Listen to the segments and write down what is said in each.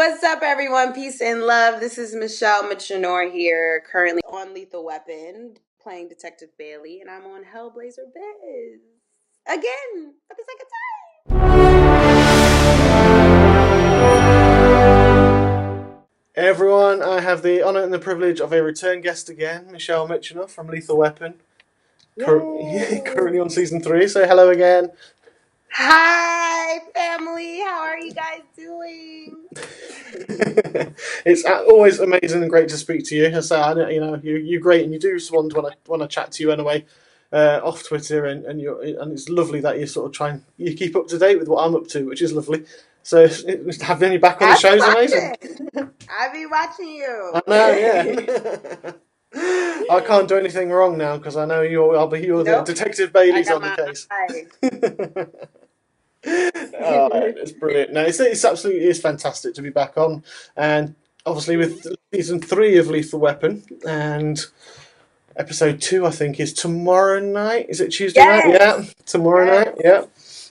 What's up, everyone? Peace and love. This is Mitchenor here, currently on Lethal Weapon, playing Detective Bailey, and I'm on Hellblazer Biz again for the second Hey everyone, I have the honour and the privilege of a return guest again, Michelle Mitchenor from Lethal Weapon, time. currently on season 3. So hello again. Hi, family. How are you guys doing? It's always amazing and great to speak to you. So I know you're great, and you do respond when I chat to you anyway, off Twitter, and it's lovely that you sort of you keep up to date with what I'm up to, which is lovely. So having you back on the I show be is amazing. watching. I be watching I you. know, yeah. I can't do anything wrong now because I know you're the Nope. Detective I Bailey's got on the my case. eye. Oh, it's brilliant. No, it's absolutely is fantastic to be back on, and obviously with season 3 of Lethal Weapon, and episode 2 I think is tomorrow night. Is it Tuesday night? Yes. Yeah, tomorrow Yes. night. Yeah.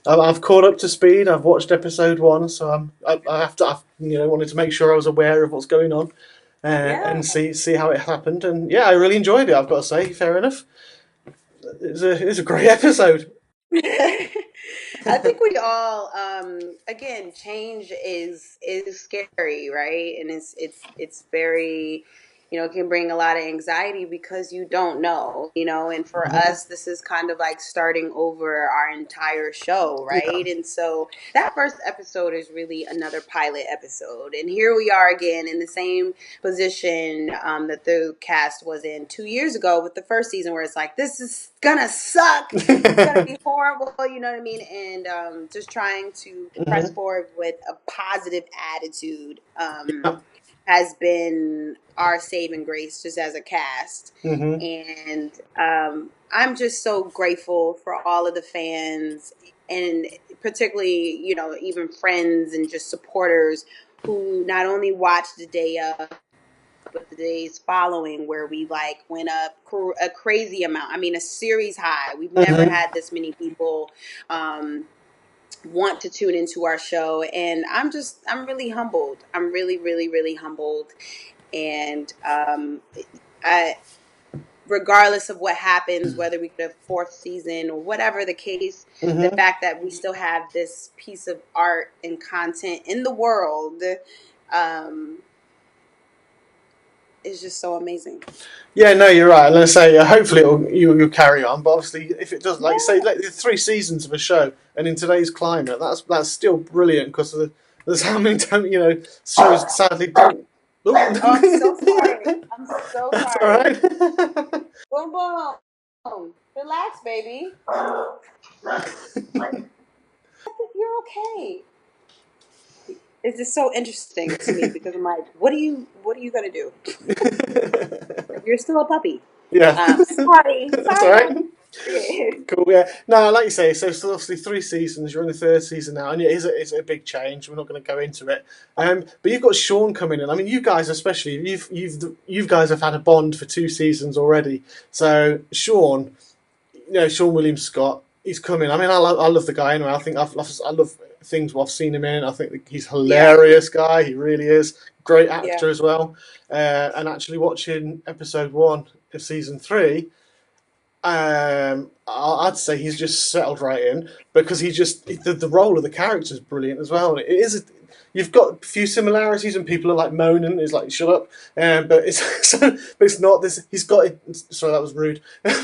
I've caught up to speed. I've watched episode 1, so I have to. Wanted to make sure I was aware of what's going on, Yeah. and see how it happened. And yeah, I really enjoyed it. I've got to say, fair enough. It was a great episode. I think we all again, change is scary, right? And it's very, it can bring a lot of anxiety because you don't know, and for us this is kind of like starting over our entire show, Yeah. right? And so that first episode is really another pilot episode. And here we are again in the same position that the cast was in 2 years ago with the first season, where it's like, this is gonna suck, it's gonna be horrible, you know what I mean? And just trying to press Mhm. forward with a positive attitude Yeah. has been our saving grace just as a cast. Mhm. And I'm just so grateful for all of the fans, and particularly, even friends and just supporters who not only watched the day of, but the days following, where we like went up a crazy amount. I mean, a series high. We've never Mhm. had this many people want to tune into our show, and I'm really humbled. I'm really, really, really humbled. And I, regardless of what happens, whether we get a fourth season or whatever the case, the Mhm. fact that we still have this piece of art and content in the world um, is just so amazing. Yeah, no, you're right. And I say, hopefully you'll carry on. But obviously, if it doesn't, like you say, Yeah. like the 3 seasons of a show, and in today's climate, that's still brilliant because there's how many times shows sadly don't. Oh, I'm so Oh. sorry. I'm so That's all sorry. right. Boom, boom. Relax, baby. You're okay. It's just so interesting to me because I'm like, what are you gonna do? You're still a puppy. Yeah, Sorry, that's all right. sorry. Cool, yeah. No, like you say, so still obviously 3 seasons. You're in the third season now, and it's a big change. We're not going to go into it. But you've got Sean coming in. I mean, you guys especially, you guys have had a bond for 2 seasons already. So Sean, Sean William Scott, he's coming. I mean, I love the guy anyway. I love things I've seen him in. I think he's a Yeah, hilarious guy. He really is. Great yeah, actor as well. And actually watching episode 1 of season 3, I'd say he's just settled right in because the role of the character is brilliant as well. And it is you've got a few similarities, and people are like moaning, "Is like shut up," but it's but it's not this. He's got sorry, that was rude.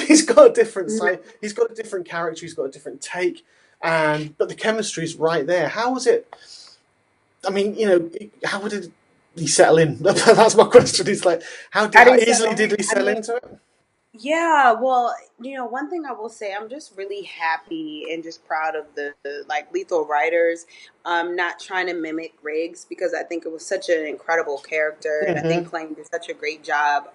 He's got a different side. He's got a different character. He's got a different take, and but the chemistry's right there. How was it? I mean, how did he settle in? That's my question. It's like How do how you easily settle did in? he I settle mean, into it? yeah, well, one thing I will say, I'm just really happy and just proud of the like lethal writers, not trying to mimic Riggs, because I think it was such an incredible character, and I think Hmm. Clayton did such a great job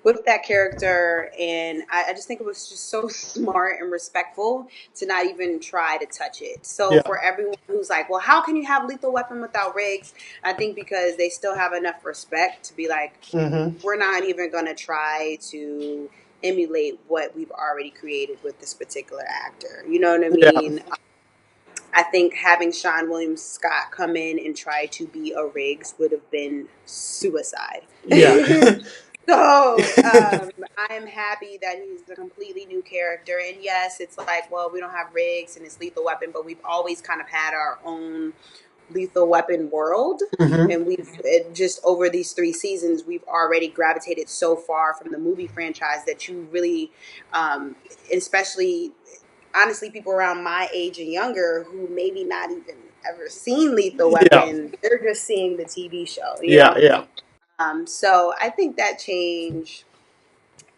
with that character, and I just think it was just so smart and respectful to not even try to touch it. So Yeah. for everyone who's like, well, how can you have Lethal Weapon without Riggs? I think because they still have enough respect to be like, Hmm. we're not even going to try to emulate what we've already created with this particular actor. You know what I Yeah. mean? I think having Sean William Scott come in and try to be a Riggs would have been suicide. Yeah. So I am happy that he's a completely new character. And yes, it's like, well, we don't have Riggs and it's Lethal Weapon, but we've always kind of had our own Lethal Weapon world. Hmm. And just over these 3 seasons, we've already gravitated so far from the movie franchise that you really, especially honestly, people around my age and younger who maybe not even ever seen Lethal Yeah. Weapon, they're just seeing the TV show, you Yeah. know? Yeah. So I think that change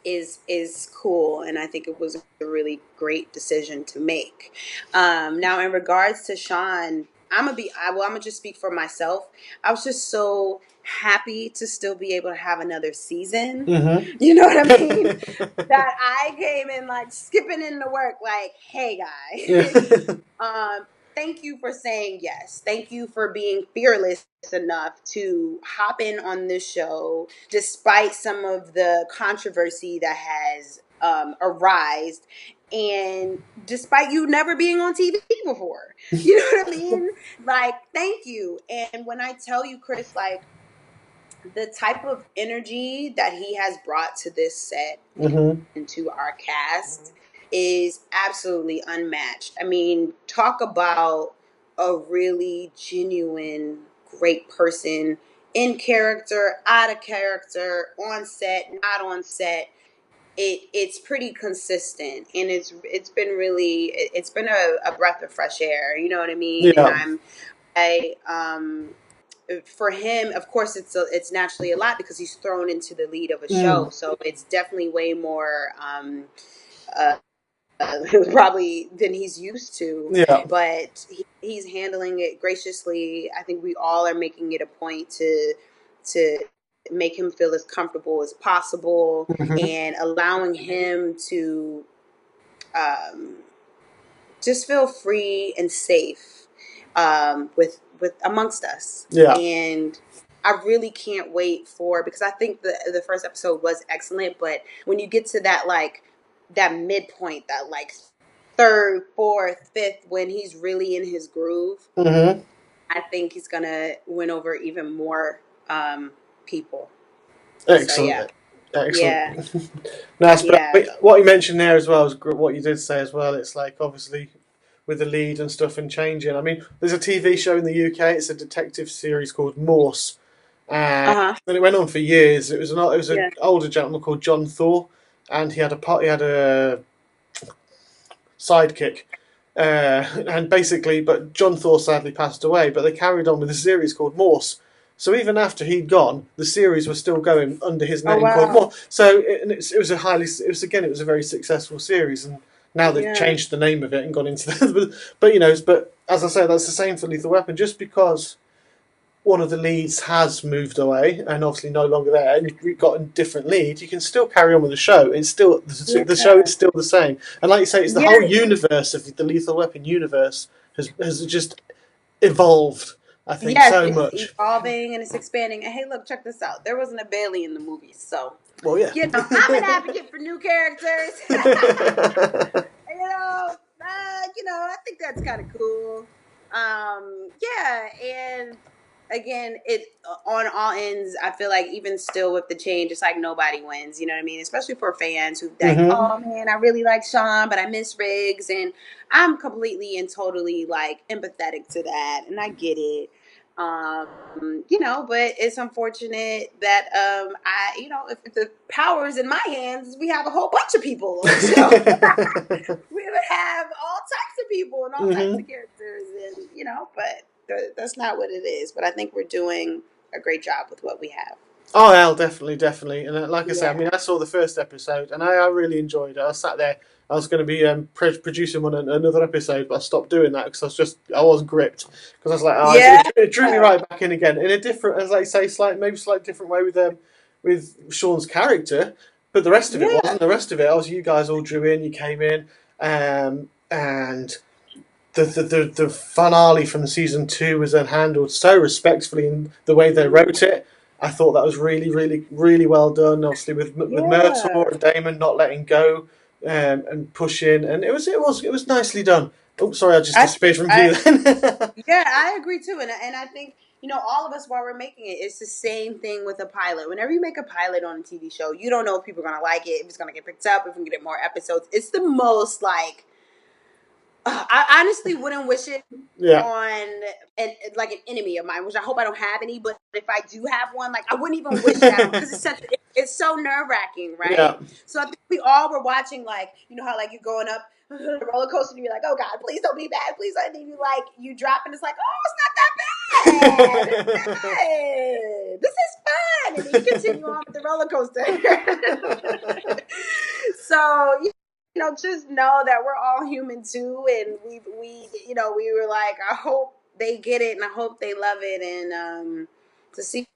is cool, and I think it was a really great decision to make. Now, in regards to Sean, I'm gonna just speak for myself. I was just so happy to still be able to have another season. Hmm. You know what I mean? That I came in like skipping into work, like, hey Yeah. guys, thank you for saying yes. Thank you for being fearless enough to hop in on this show, despite some of the controversy that has arisen, and despite you never being on TV before. You know what I mean? Like, thank you. And when I tell you, Chris, like, the type of energy that he has brought to this set Hmm. and to our cast is absolutely unmatched. I mean, talk about a really genuine, great person in character, out of character, on set, not on set. It's pretty consistent, and it's been a breath of fresh air. You know what I mean? And Yeah. I for him, of course, it's naturally a lot because he's thrown into the lead of a show, Mm. so it's definitely way more uh, probably than he's used to. Yeah. But he's handling it graciously. I think we all are making it a point to make him feel as comfortable as possible Hmm. and allowing him to um, just feel free and safe with amongst us. Yeah. And I really can't wait for, because I think the first episode was excellent, but when you get to that like that midpoint, that like third, fourth, fifth, when he's really in his groove, Hmm. I think he's gonna win over even more people. So yeah, Excellent. Excellent. yeah, Nice, but yeah, what you mentioned there as well is what you did say as well. It's like obviously with the lead and stuff and changing. I mean, there's a TV show in the UK. It's a detective series called Morse, uh and huh, it went on for years. It was an yeah. older gentleman called John Thor, and he had a sidekick. And basically, but John Thor sadly passed away. But they carried on with a series called Morse. So even after he'd gone, the series was still going under his Oh name called wow, Morse. So it was a it was a very successful series, and now they've yeah, changed the name of it and gone into the. But but as I say, that's the same for Lethal Weapon. Just because one of the leads has moved away and obviously no longer there, and you've got a different lead, you can still carry on with the show. It's still the show yeah, is still the same. And like you say, it's the whole yeah. universe of the Lethal Weapon universe has just evolved. I think Yes, so it's much. evolving and it's expanding. And hey, look, check this out. There wasn't a Bailey in the movie, so Well, yeah. you know I'm an advocate for new characters. I think that's kind of cool. Yeah, and again, it on all ends. I feel like even still with the change, it's like nobody wins. You know what I mean? Especially for fans who like, Hmm. oh man, I really like Sean, but I miss Riggs, and I'm completely and totally like empathetic to that, and I get it. But it's unfortunate that if the power is in my hands, we have a whole bunch of people on the show. We would have all types of people and all types Hmm. of characters, and but that's not what it is. But I think we're doing a great job with what we have. Oh, hell, definitely, definitely. And like I say, I mean, Yeah, I saw the first episode and I really enjoyed it. I sat there. I was going to be producing another episode, but I stopped doing that because I was gripped because I was like, oh, yeah, it drew me right back in again in a different, as I say, maybe slightly different way with Sean's character, but the rest of it yeah, wasn't. The rest of it, was you guys all drew in. You came in, and the finale from season two was then handled so respectfully in the way they wrote it. I thought that was really, really, really well done. Obviously, with yeah, Murtaugh and Damon not letting go and pushing, and it was nicely done. Oh, sorry, I just I disappeared from I view then. Yeah, I agree too, and I think all of us while we're making it, it's the same thing with a pilot. Whenever you make a pilot on a TV show, you don't know if people are gonna like it, if it's gonna get picked up, if we can get more episodes. It's the most like I honestly wouldn't wish it Yeah. on an enemy of mine, which I hope I don't have any. But if I do have one, like I wouldn't even wish that on because it's so nerve wracking, right? Yeah. So I think we all were watching, like how like you're going up the roller coaster and you're like, oh God, please don't be bad, please. And then you drop and it's like, oh, it's not that bad, it's good, this is fun, and then you continue on with the roller coaster. So just know that we're all human too, and we were like, I hope they get it, and I hope they love it, and to see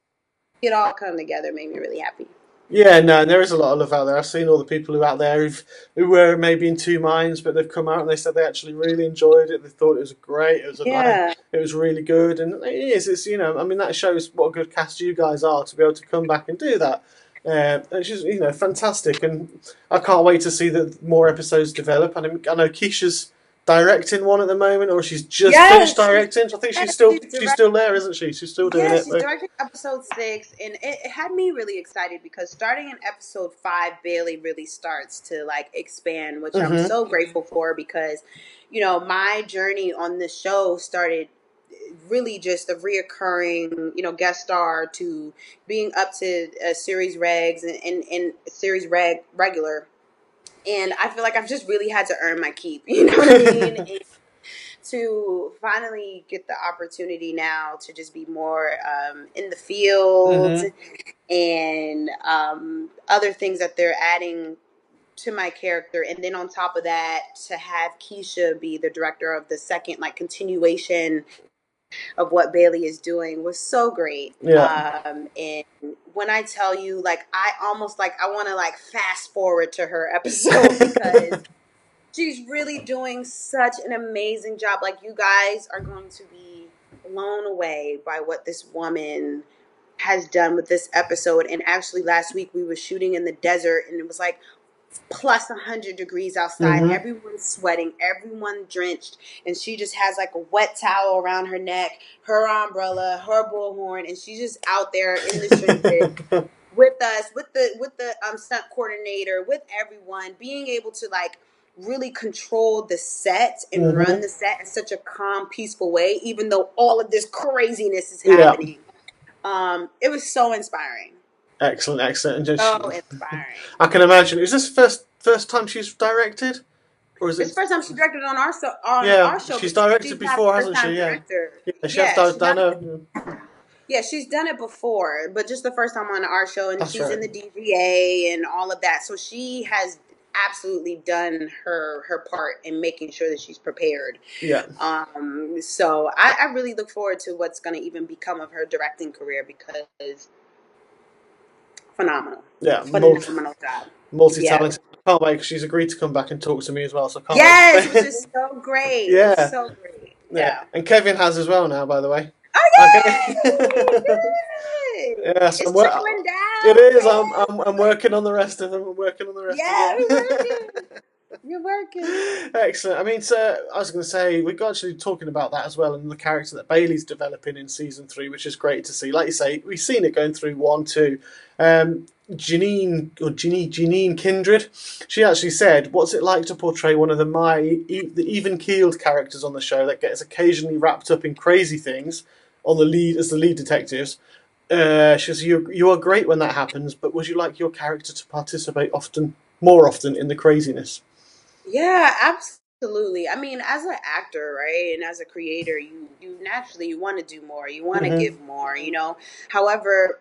it all come together made me really happy. Yeah, no, and there is a lot of love out there. I've seen all the people who are out there who were maybe in two minds, but they've come out and they said they actually really enjoyed it. They thought it was great. It was Yeah, it was really good, and it is. It's I mean, that shows what a good cast you guys are to be able to come back and do that. It's just fantastic, and I can't wait to see that more episodes develop. And I know Keisha's directing one at the moment, or she's just finished yes, she's directing. So I think she's directing. still there, isn't she? She's still doing Yeah, it. she's directing episode 6, and it had me really excited because starting in episode 5, Bailey really starts to like expand, which I'm Mm-hmm. so grateful for because, my journey on this show started really just a reoccurring, guest star to being up to series regs and series regular. And I feel like I've just really had to earn my keep, you know what I mean? And to finally get the opportunity now to just be more in the field Mm-hmm. and other things that they're adding to my character, and then on top of that to have Keisha be the director of the second like continuation of what Bailey is doing was so great. Yeah. And when I tell you, like, I almost like I want to like fast forward to her episode because she's really doing such an amazing job. Like, you guys are going to be blown away by what this woman has done with this episode. And actually, last week we were shooting in the desert, and it was like plus 100 degrees outside. Mm-hmm. Everyone's sweating, everyone drenched, and she just has like a wet towel around her neck, her umbrella, her bullhorn, and she's just out there in the trenches with us, with the stunt coordinator, with everyone, being able to like really control the set and run Mm-hmm. the set in such a calm, peaceful way, even though all of this craziness is Yeah. happening. It was so inspiring. Excellent, excellent. And just, So inspiring. I can imagine. Is this first time she's directed, or is It's the it? first time she directed on Yeah, our show, she's but directed she's not before, first hasn't time she? Yeah, director. yeah. She has. Yeah, she's I not. know. Yeah, she's done it before, but just the first time on our show, and That's she's right. in the DGA and all of that. So she has absolutely done her part in making sure that she's prepared. Yeah. So I really look forward to what's going to even become of her directing career because phenomenal, Yeah. phenomenal job. Yeah. Multi-talented. I can't wait because she's agreed to come back and talk to me as well. So I can't wait Yes, which to. is so great. It's Yeah. so great. Yeah. Yeah. And Kevin has as well now, by the way. Oh Okay. yay! Good. Yes, It's trickling it down, is. man. I'm working on the rest of them. I'm working on the rest of Yeah, them. we're working. You're working. Excellent. I mean, so I was going to say we're actually talking about that as well, and the character that Bailey's developing in season 3, which is great to see. Like you say, we've seen it going through 1, 2. Janine Kindred, she actually said, "What's it like to portray one of the even-keeled characters on the show that gets occasionally wrapped up in crazy things on the lead as the lead detectives?" She says, "You are great when that happens, but would you like your character to participate more often in the craziness?" Yeah, absolutely. I mean, as an actor, right, and as a creator, you naturally you want to do more. You want to Mm-hmm. give more. However,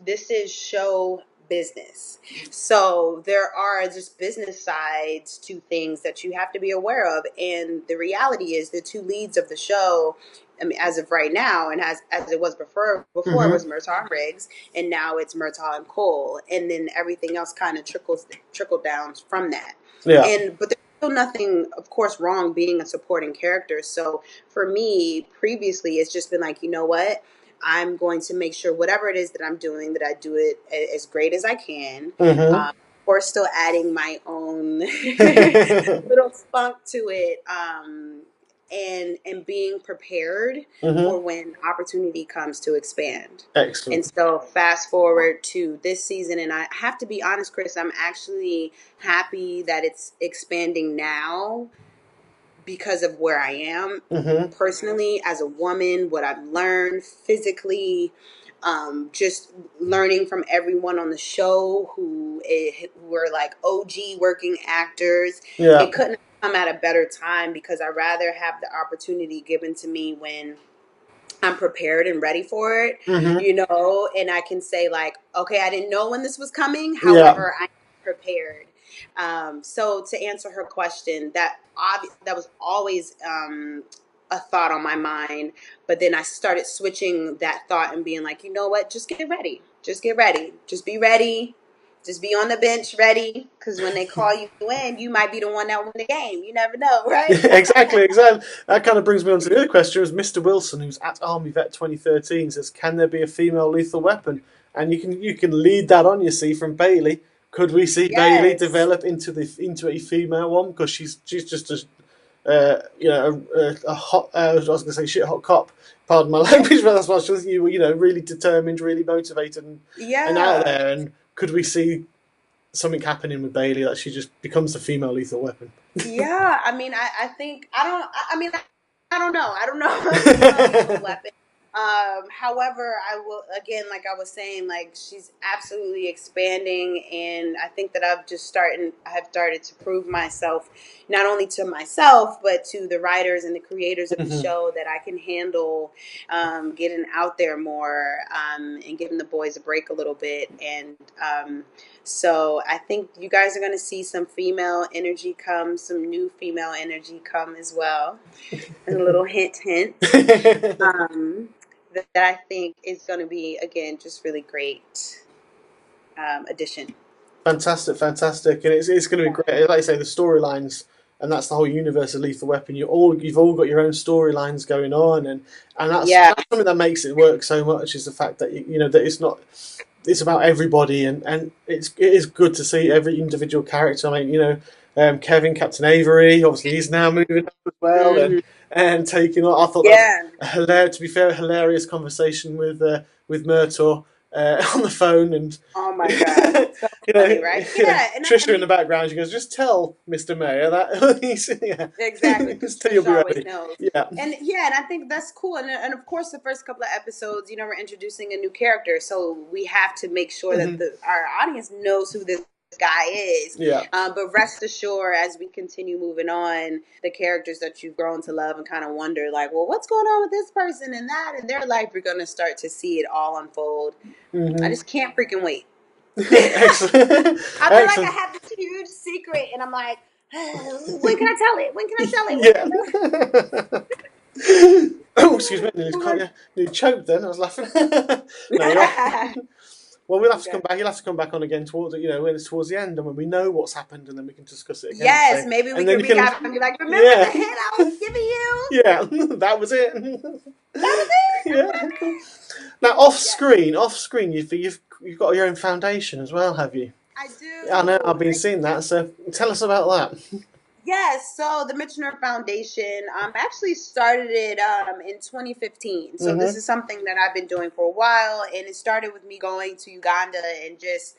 this is show business. So there are just business sides to things that you have to be aware of. And the reality is the two leads of the show, I mean, as of right now, and as it was before it Mm-hmm. was Murtaugh and Riggs, and now it's Murtaugh and Cole, and then everything else kind of trickled down from that. Yeah. But there's still nothing, of course, wrong being a supporting character. So for me, previously, it's just been like, you know what? I'm going to make sure whatever it is that I'm doing, that I do it as great as I can. Mm-hmm. course, still adding my own little spunk to it, and being prepared for when opportunity comes to expand. And Excellent. so, fast forward to this season, and I have to be honest, Chris, I'm actually happy that it's expanding now because of where I am personally as a woman, what I've learned physically, just learning from everyone on the show who were like OG working actors. Yeah. It couldn't have come at a better time because I'd rather have the opportunity given to me when I'm prepared and ready for it, and I can say like, okay, I didn't know when this was coming. Yeah. However, I'm prepared. So to answer her question, that was always a thought on my mind. But then I started switching that thought and being like, you know what? Just get ready. Just get ready. Just be ready. Just be on the bench ready, because when they call you in, you might be the one that won the game. You never know, right? Exactly, exactly. That kind of brings me on to the other question. Was Mr. Wilson, who's at Army Vet 2013, says, "Can there be a female lethal weapon?" And you can lead that on. You see from Bailey. Could we see Bailey Yes. develop into a female one because she's just a hot. I was going to say shit hot cop. Pardon my language, but that's what she was. Really determined, really motivated, and out Yeah. there. And could we see something happening with Bailey that she just becomes the female lethal weapon? Yeah, I mean, I think I don't know. I don't know a female lethal weapon. However, I will again, like I was saying, like she's absolutely expanding, and I think that I have started to prove myself, not only to myself but to the writers and the creators of the show, that I can handle getting out there more, and giving the boys a break a little bit, and so I think you guys are going to see some female energy come, some new female energy come as well. And a little hint, hint. That I think is going to be, again, just really great addition. Fantastic, fantastic, and it's going to be great. Like I say, the storylines, and that's the whole universe of Lethal Weapon. You've all got your own storylines going on, and Yeah. that's something that makes it work so much. Is the fact that that it's not. It's about everybody, and it is good to see every individual character. I mean, Kevin, Captain Avery, obviously he's now moving up as well, Hmm. and taking on. I thought that was Yeah. to be fair, a hilarious conversation with Murtaugh on the phone, and Oh my God. So funny, right? Yeah. And I Trisha in the mean, background. She goes, "Just tell Mr. Mayor that he's exactly, because just tell you'll Trisha be always ready." knows. Yeah. And yeah, and I think that's cool. And of course, the first couple of episodes, we're introducing a new character, so we have to make sure that our audience knows who this guy is. Yeah. But rest assured, as we continue moving on, the characters that you've grown to love and kind of wonder, like, well, what's going on with this person and that in their life, you're going to start to see it all unfold. I just can't freaking wait. Excellent. I feel like I Excellent. have this huge secret, and I'm like, when can I tell it? When can I tell it? When can Yeah. I tell it? Oh, excuse me. Nearly choked then. I was laughing. No, you're right. Well, we'll have to Okay. come back. You'll have to come back on again towards when it's towards the end and when we know what's happened, and then we can discuss it again. Yes, So, maybe we and then can you can, recap and be like, remember the yeah, hint I was giving you? yeah, that was it. That was it. That's what I Yeah. meant. Now, Yeah, off screen, you've got your own foundation as well, have you? I I know. do. I've been seeing that. So, tell us about that. Yes, so the Mitchenor Foundation actually started it in 2015. So this Mhm. is something that I've been doing for a while, and it started with me going to Uganda and just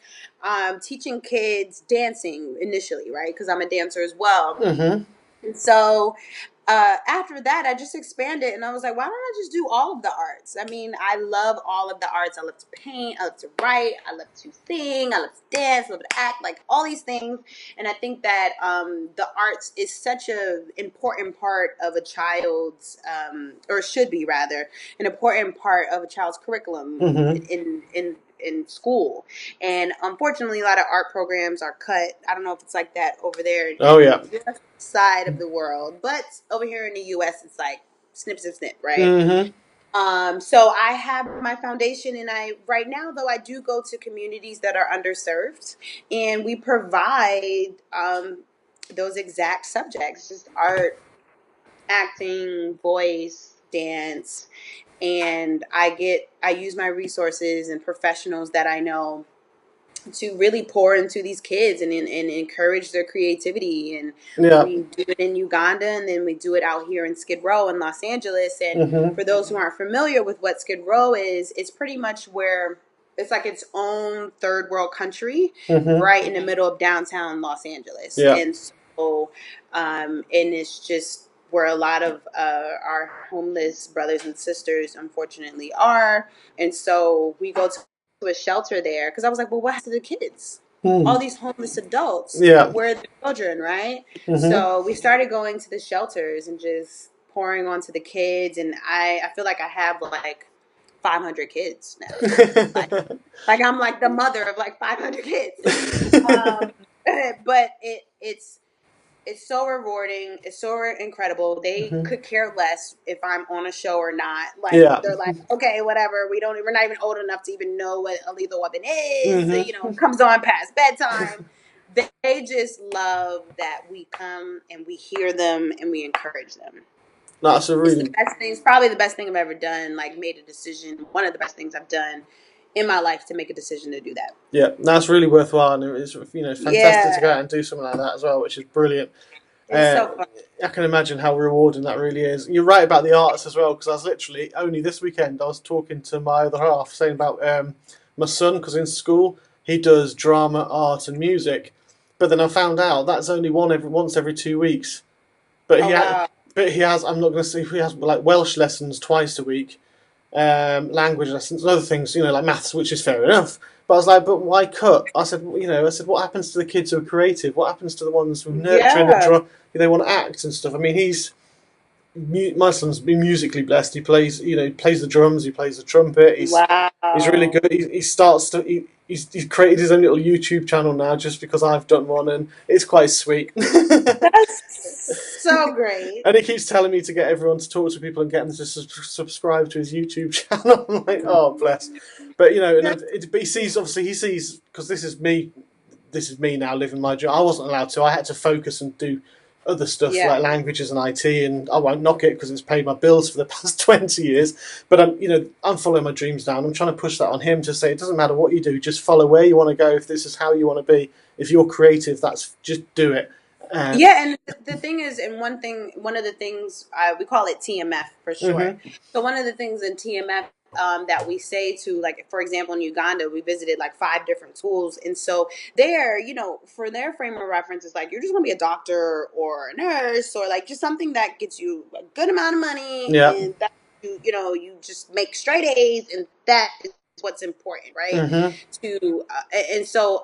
teaching kids dancing initially, right? Because I'm a dancer as well. Mhm. And so after that, I just expanded and I was like, why don't I just do all of the arts? I mean, I love all of the arts. I love to paint, I love to write, I love to sing, I love to dance, I love to act, like all these things. And I think that the arts is such an important part of a child's, or should be rather, an important part of a child's curriculum Mhm. in school. And unfortunately, a lot of art programs are cut. I don't know if it's like that over there Oh yeah. in your side of the world, but over here in the U.S., it's like snip, snip, snip, right? Mhm. So I have my foundation, and I right now though I do go to communities that are underserved, and we provide those exact subjects, just art, acting, voice, dance, and I use my resources and professionals that I know to really pour into these kids and encourage their creativity. And Yeah. we do it in Uganda, and then we do it out here in Skid Row in Los Angeles. And Mhm. for those who aren't familiar with what Skid Row is, it's pretty much where it's like its own third world country Mhm. right in the middle of downtown Los Angeles. Yeah. And so, and it's just where a lot of our homeless brothers and sisters unfortunately are. And so we go to a shelter there because I was like, well, what happens to the kids? All Mm. these homeless adults, Yeah. where are the children, right? Mhm. So we started going to the shelters and just pouring onto the kids. And I feel like I have like 500 kids now. Like, like I'm like the mother of like 500 kids. Um, but it's so rewarding. It's so incredible. They Mhm. could care less if I'm on a show or not. Like Yeah. they're like, okay, whatever. We're not even old enough to even know what a lethal weapon is. Mhm. You know, comes on past bedtime. They just love that we come and we hear them and we encourage them. That's a It's the really best thing. It's probably the best thing I've ever done. Like made a decision. One of the best things I've done in my life to make a decision to do that. yeah. That's really worthwhile, and it's it's fantastic to go Yeah, out and do something like that as well, which is brilliant. it's Uh, so fun. I can imagine how rewarding that really is. You're right about the arts as well, because I was literally only this weekend I was talking to my other half, saying about my son, because in school he does drama, art, and music, but then I found out that's only once every 2 weeks. But Oh wow. he has. I'm not going to say he has like Welsh lessons twice a week, language lessons, and other things, like maths, which is fair enough. But I was like, but why cut? I said, what happens to the kids who are creative? What happens to the ones who are nurturing that Yeah. draw? They want to act and stuff. I mean, my son's been musically blessed. He plays, he plays the drums, he plays the trumpet. He's really Wow. good. He starts to he's created his own little YouTube channel now just because I've done one, and it's quite sweet. That's so great. And he keeps telling me to get everyone to talk to people and get them to subscribe to his YouTube channel. I'm like, oh bless. But but he sees because this is me now living my job. I wasn't allowed to. I had to focus and do other stuff Yeah. like languages and IT, and I won't knock it because it's paid my bills for the past 20 years. But I'm following my dreams now, and I'm trying to push that on him to say it doesn't matter what you do, just follow where you want to go. If this is how you want to be, if you're creative, that's just do it. Yeah, and the thing is, and one of the things we call it TMF for short. Mm-hmm. So one of the things in TMF that we say to, like, for example, in Uganda, we visited like 5 different schools, and so there, for their frame of reference, it's like you're just gonna be a doctor or a nurse or like just something that gets you a good amount of money, Yeah. and that you just make straight A's, and that is what's important, right? Mm-hmm. And so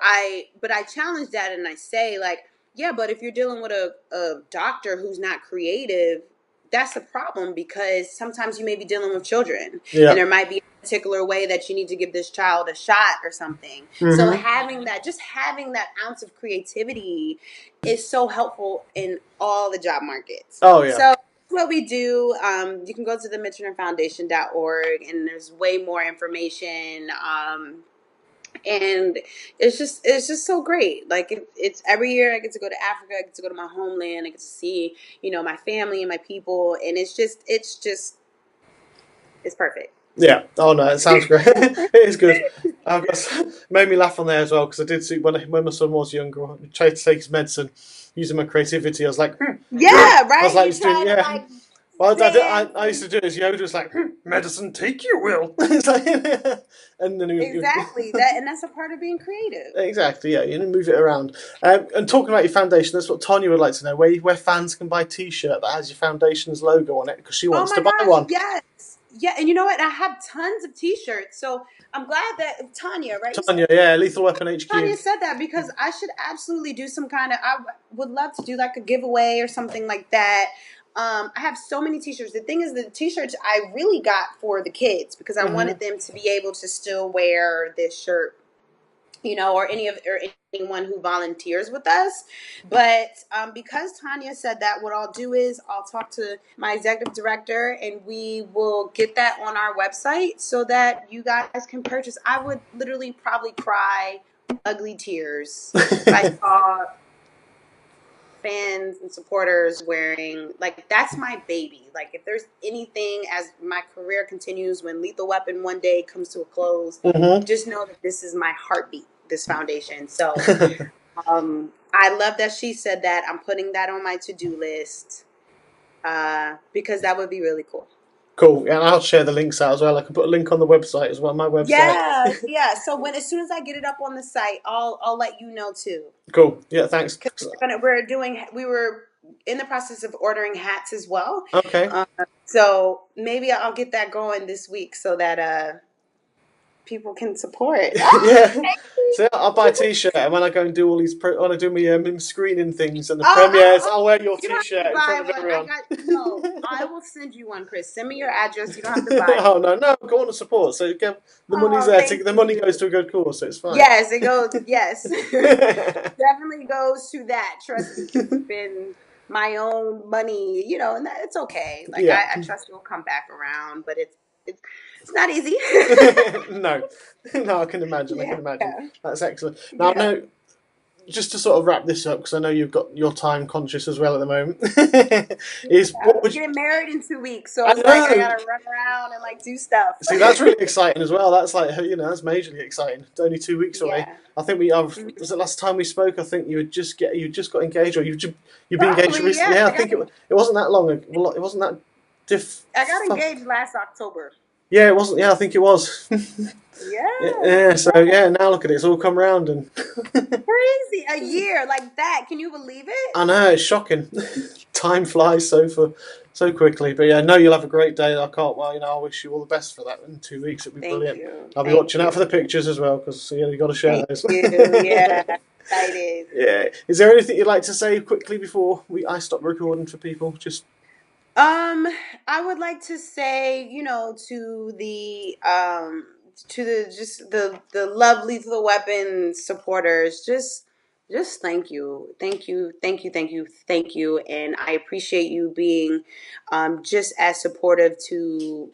but I challenge that and I say like, yeah, but if you're dealing with a doctor who's not creative, that's a problem because sometimes you may be dealing with children and Yeah. there might be a particular way that you need to give this child a shot or something. So Mm-hmm. just having that ounce of creativity is so helpful in all the job markets. Oh yeah. So what we do, you can go to the mitchenorfoundation.org and there's way more information. And it's just so great. Like it's every year I get to go to Africa, I get to go to my homeland, I get to see my family and my people, and it's perfect. Yeah. Oh no, it sounds great. It is good. I've got made me laugh on there as well because I did see when my son was younger, I tried to take his medicine using my creativity. I was like, Yeah, I was right. like, You he's doing try to yeah. like Well, dance. I used to do it as Yoda. Was like, medicine, take your will. It's like, and then Exactly that, and that's a part of being creative. exactly, yeah, you move it around. And talking about your foundation, that's what Tanya would like to know: where fans can buy a T-shirt that has your foundation's logo on it because she Oh wants my to buy gosh, one. yes. Yeah, and you know what? I have tons of T-shirts, so I'm glad that Tanya, right? You said Tanya, yeah, Lethal Weapon HQ. Tanya said that because I should absolutely do some kind of. I would love to do like a giveaway or something like that. I have so many T-shirts. The thing is, the T-shirts I really got for the kids because I Mm-hmm. wanted them to be able to still wear this shirt, or anyone who volunteers with us. But because Tanya said that, what I'll do is I'll talk to my executive director and we will get that on our website so that you guys can purchase. I would literally probably cry ugly tears if I saw fans and supporters wearing, like, that's my baby. Like, if there's anything as my career continues, when Lethal Weapon one day comes to a close, Mm-hmm. just know that this is my heartbeat. this foundation. So I love that she said that. I'm putting that on my to-do list because that would be really cool. Cool. And I'll share the links out as well. I can put a link on the website as well, my website. Yeah. So as soon as I get it up on the site, I'll let you know too. Cool. Yeah, thanks. We were in the process of ordering hats as well. Okay. So maybe I'll get that going this week so that people can support. Yeah. So I'll buy a t-shirt, and when I go and do all these, when I do my screening things and the premieres, I'll wear your t-shirt in front of everyone. I will send you one, Chris. Send me your address. You don't have to buy it. Oh no, go on to support. So the money's there. The money goes to a good cause, so it's fine. Yes, it goes. Yes, definitely goes to that. Trust me, it's been my own money, and it's okay. Like I trust you'll come back around, but it's not easy. No, I can imagine. I can imagine. That's excellent. Now, I know, just to sort of wrap this up, because I know you've got your time conscious as well at the moment. We're getting married in 2 weeks, so I gotta run around and do stuff. See, that's really exciting as well. That's that's majorly exciting. It's only 2 weeks away. I think was it last time we spoke? I think you just got engaged, or you've been engaged recently. Yeah, I think it wasn't that long ago. Well, it wasn't that I got engaged last October. Yeah, it wasn't. Yeah, I think it was. Yeah. So now look at it. It's all come round and crazy. A year like that. Can you believe it? I know, it's shocking. Time flies so quickly. But yeah, no, you'll have a great day. I can't. Well, I wish you all the best for that in 2 weeks. It'll be brilliant. I'll be watching out for the pictures as well because you got to share those. Thank you. Yeah, excited. Yeah. Is there anything you'd like to say quickly before I stop recording for people? Just. I would like to say, to the Love Lethal Weapon supporters, just thank you, and I appreciate you being just as supportive to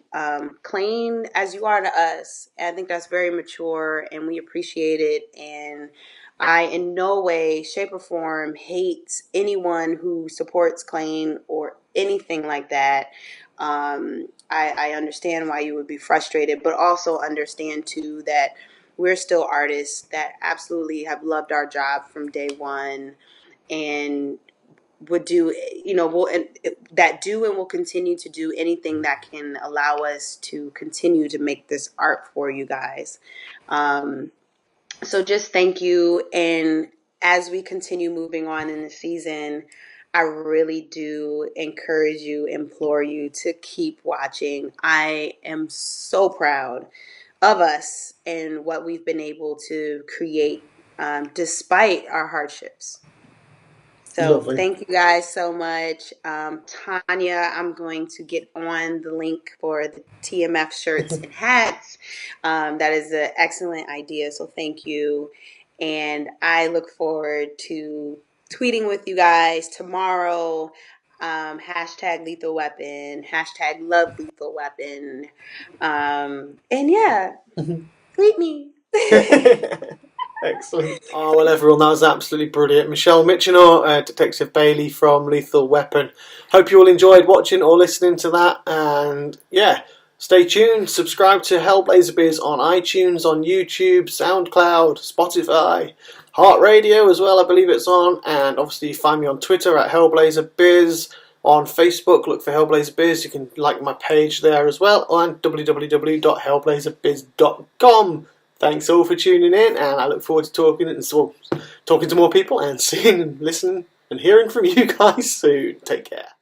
Clayne as you are to us. And I think that's very mature, and we appreciate it. And I, in no way, shape, or form, hate anyone who supports Clayne or anything like that. I understand why you would be frustrated, but also understand too that we're still artists that absolutely have loved our job from day one, and would do, and will continue to do anything that can allow us to continue to make this art for you guys. So just thank you. And as we continue moving on in the season, I really do encourage you, implore you to keep watching. I am so proud of us and what we've been able to create despite our hardships. So Lovely. Thank you guys so much. Tanya, I'm going to get on the link for the TMF shirts and hats. That is an excellent idea, so thank you. And I look forward to tweeting with you guys tomorrow. Hashtag lethal weapon, hashtag love lethal weapon. And yeah, tweet me. Excellent. Oh, well, everyone, that was absolutely brilliant. Michelle Mitchenor, Detective Bailey from Lethal Weapon. Hope you all enjoyed watching or listening to that. And yeah, stay tuned. Subscribe to Hellblazer Biz on iTunes, on YouTube, SoundCloud, Spotify, Heart Radio as well, I believe it's on. And obviously find me on Twitter at Hellblazer Biz. On Facebook, look for Hellblazer Biz. You can like my page there as well on www.hellblazerbiz.com. Thanks all for tuning in, and I look forward to talking to more people and seeing and listening and hearing from you guys soon. Take care.